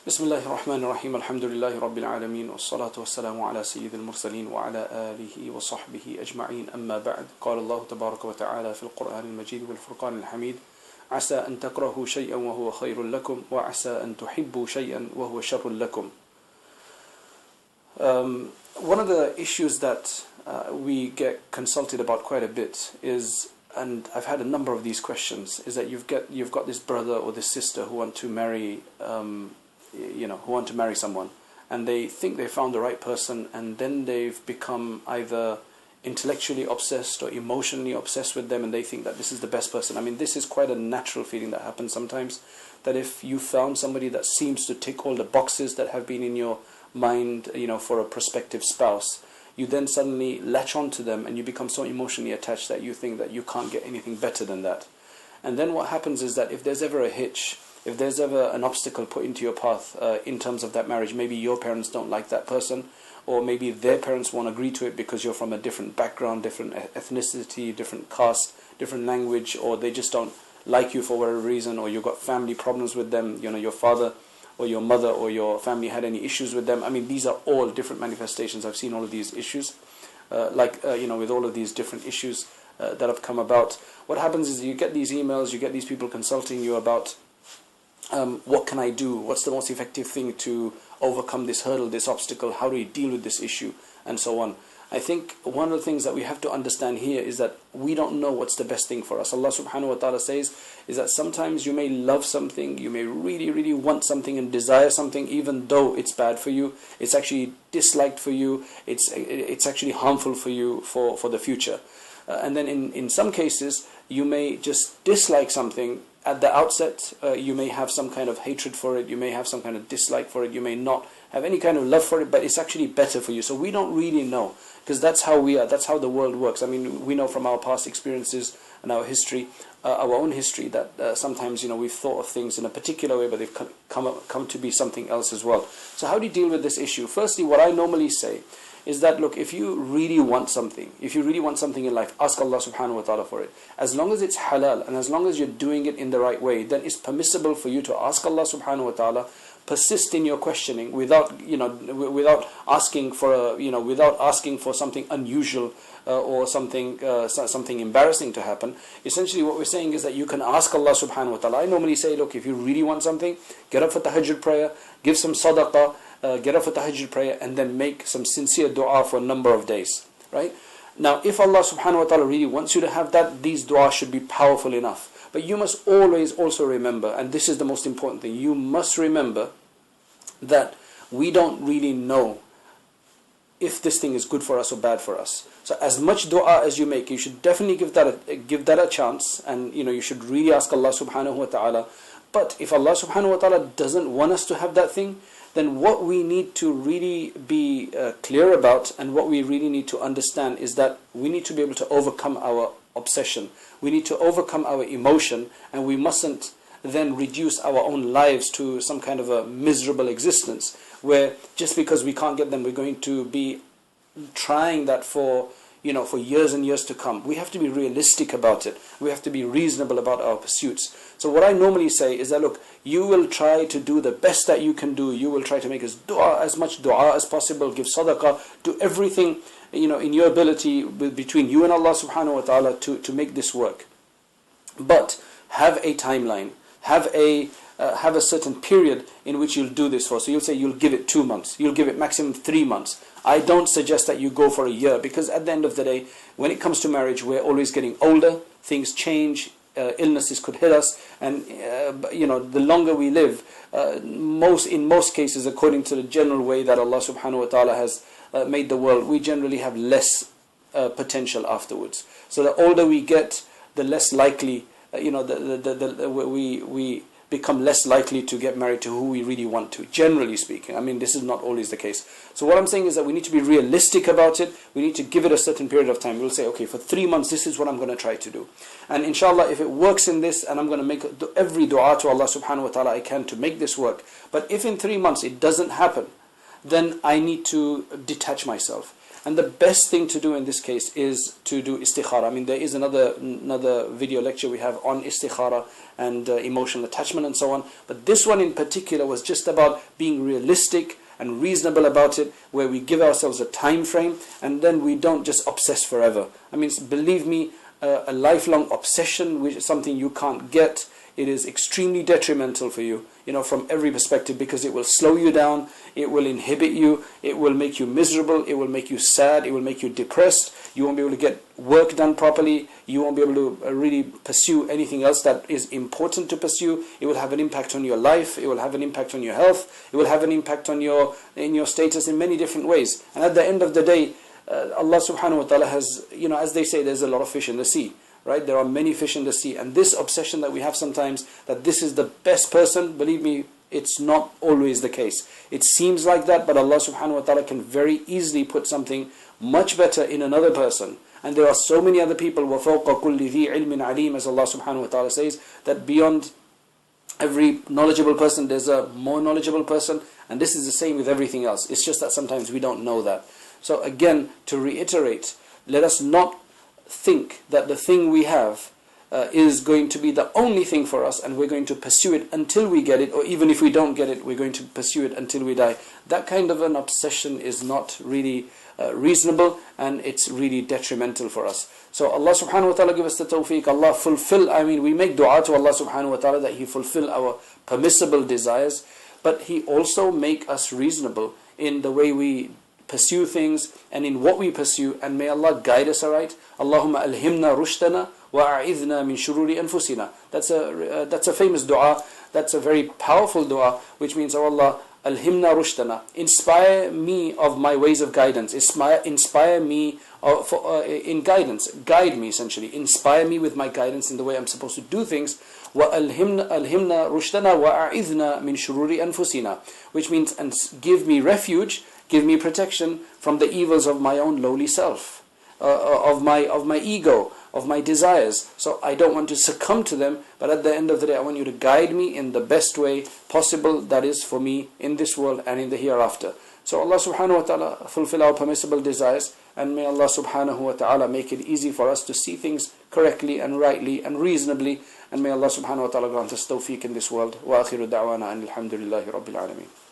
Bismillahir Rahmanir Rahim. Alhamdulillahi Rabbil Alameen. Wassalatu wassalamu ala Sayyidil Mursaleen wa ala alihi wa sahbihi ajma'een. Amma ba'd. Qala Allah tabaraka wa ta'ala fil Qur'an al-Majid wal Furqan al-Hamid. Asa an takrahu shay'an wa huwa khayrun lakum wa asa an tuhibbu shay'an wa huwa sharrun lakum. One of the issues that we get consulted about quite a bit is, and I've had a number of these questions, is that you've got this brother or this sister who want to marry who want to marry someone, and they think they found the right person, and then they've become either intellectually obsessed or emotionally obsessed with them, and they think that this is the best person. I mean, this is quite a natural feeling that happens sometimes, that if you found somebody that seems to tick all the boxes that have been in your mind, for a prospective spouse, you then suddenly latch on to them and you become so emotionally attached that you think that you can't get anything better than that. And then what happens is that if there's ever a hitch, if there's ever an obstacle put into your path in terms of that marriage, maybe your parents don't like that person, or maybe their parents won't agree to it because you're from a different background, different ethnicity, different caste, different language, or they just don't like you for whatever reason, or you've got family problems with them, your father or your mother or your family had any issues with them. I mean, these are all different manifestations. I've seen all of these issues, with all of these different issues that have come about. What happens is you get these emails, you get these people consulting you about what can I do? What's the most effective thing to overcome this hurdle, this obstacle? How do we deal with this issue? And so on. I think one of the things that we have to understand here is that we don't know what's the best thing for us. Allah subhanahu wa ta'ala says is that sometimes you may love something, you may really, really want something and desire something, even though it's bad for you, it's actually disliked for you, it's actually harmful for you for the future. And then in some cases, you may just dislike something at the outset. You may have some kind of hatred for it, you may have some kind of dislike for it, you may not have any kind of love for it, but it's actually better for you. So we don't really know, because that's how we are, that's how the world works. I mean, we know from our past experiences and our history, our own history, that sometimes we've thought of things in a particular way, but they've come to be something else as well. So how do you deal with this issue? Firstly, what I normally say is that, look, if you really want something in life, ask Allah subhanahu wa ta'ala for it. As long as it's halal and as long as you're doing it in the right way, then it's permissible for you to ask Allah subhanahu wa ta'ala, persist in your questioning without asking for something unusual or something embarrassing to happen. Essentially what we're saying is that you can ask Allah subhanahu wa ta'ala. I normally say, look, if you really want something, get up for tahajjud prayer, give some sadaqah, get up for tahajjud prayer, and then make some sincere dua for a number of days, right? Now, if Allah subhanahu wa ta'ala really wants you to have that, these dua should be powerful enough. But you must always also remember, and this is the most important thing, you must remember that we don't really know if this thing is good for us or bad for us. So as much dua as you make, you should definitely give that a chance, and you should really ask Allah subhanahu wa ta'ala. But if Allah subhanahu wa ta'ala doesn't want us to have that thing, then what we need to really be clear about, and what we really need to understand, is that we need to be able to overcome our obsession. We need to overcome our emotion, and we mustn't then reduce our own lives to some kind of a miserable existence, where just because we can't get them, we're going to be trying that for years and years to come. We have to be realistic about it. We have to be reasonable about our pursuits. So what I normally say is that, look, you will try to do the best that you can do. You will try to make as much dua as possible, give sadaqah, do everything in your ability between you and Allah subhanahu wa ta'ala to make this work. But have a timeline, have a certain period in which you'll do this for. So you'll say you'll give it 2 months, you'll give it maximum 3 months. I don't suggest that you go for a year, because at the end of the day, when it comes to marriage, we're always getting older, things change, illnesses could hit us, and the longer we live, in most cases, according to the general way that Allah subhanahu wa ta'ala has made the world, we generally have less potential afterwards. So the older we get, the less likely we become less likely to get married to who we really want to, generally speaking. I mean, this is not always the case. So what I'm saying is that we need to be realistic about it. We need to give it a certain period of time. We'll say, okay, for 3 months, this is what I'm going to try to do. And inshallah, if it works in this, and I'm going to make every dua to Allah subhanahu wa ta'ala I can to make this work. But if in 3 months it doesn't happen, then I need to detach myself. And the best thing to do in this case is to do istikhara. I mean, there is another video lecture we have on istikhara and emotional attachment and so on. But this one in particular was just about being realistic and reasonable about it, where we give ourselves a time frame and then we don't just obsess forever. I mean, believe me, a lifelong obsession, which is something you can't get, it is extremely detrimental for you, from every perspective, because it will slow you down, it will inhibit you, it will make you miserable, it will make you sad, it will make you depressed, you won't be able to get work done properly, you won't be able to really pursue anything else that is important to pursue. It will have an impact on your life, it will have an impact on your health, it will have an impact on your status in many different ways. And at the end of the day, Allah subhanahu wa ta'ala has, as they say, there's a lot of fish in the sea. Right? There are many fish in the sea, and this obsession that we have sometimes, that this is the best person, believe me, it's not always the case. It seems like that, but Allah subhanahu wa ta'ala can very easily put something much better in another person. And there are so many other people, وَفَوْقَ كُلِّ ذِي عِلْمٍ عَلِيمٍ, as Allah subhanahu wa ta'ala says, that beyond every knowledgeable person, there's a more knowledgeable person, and this is the same with everything else. It's just that sometimes we don't know that. So again, to reiterate, let us not think that the thing we have is going to be the only thing for us, and we're going to pursue it until we get it, or even if we don't get it, we're going to pursue it until we die. That kind of an obsession is not really reasonable, and it's really detrimental for us. So Allah subhanahu wa ta'ala give us the tawfiq. Allah fulfill, we make dua to Allah subhanahu wa ta'ala that He fulfill our permissible desires, but He also make us reasonable in the way we pursue things and in what we pursue, and may Allah guide us aright. Allahumma alhimna rushtana wa a'idhna min shururi anfusina. That's a famous dua, that's a very powerful dua, which means, oh Allah, alhimna rushtana, inspire me of my ways of guidance, inspire me in guidance, guide me essentially, inspire me with my guidance in the way I'm supposed to do things. Wa alhimna rushtana wa a'idhna min shururi anfusina, which means, and give me refuge, give me protection from the evils of my own lowly self, of my ego, of my desires. So I don't want to succumb to them, but at the end of the day, I want you to guide me in the best way possible, that is for me in this world and in the hereafter. So Allah subhanahu wa ta'ala fulfill our permissible desires, and may Allah subhanahu wa ta'ala make it easy for us to see things correctly and rightly and reasonably, and may Allah subhanahu wa ta'ala grant us tawfiq in this world. Wa akhiru da'wana and alhamdulillahi rabbil alameen.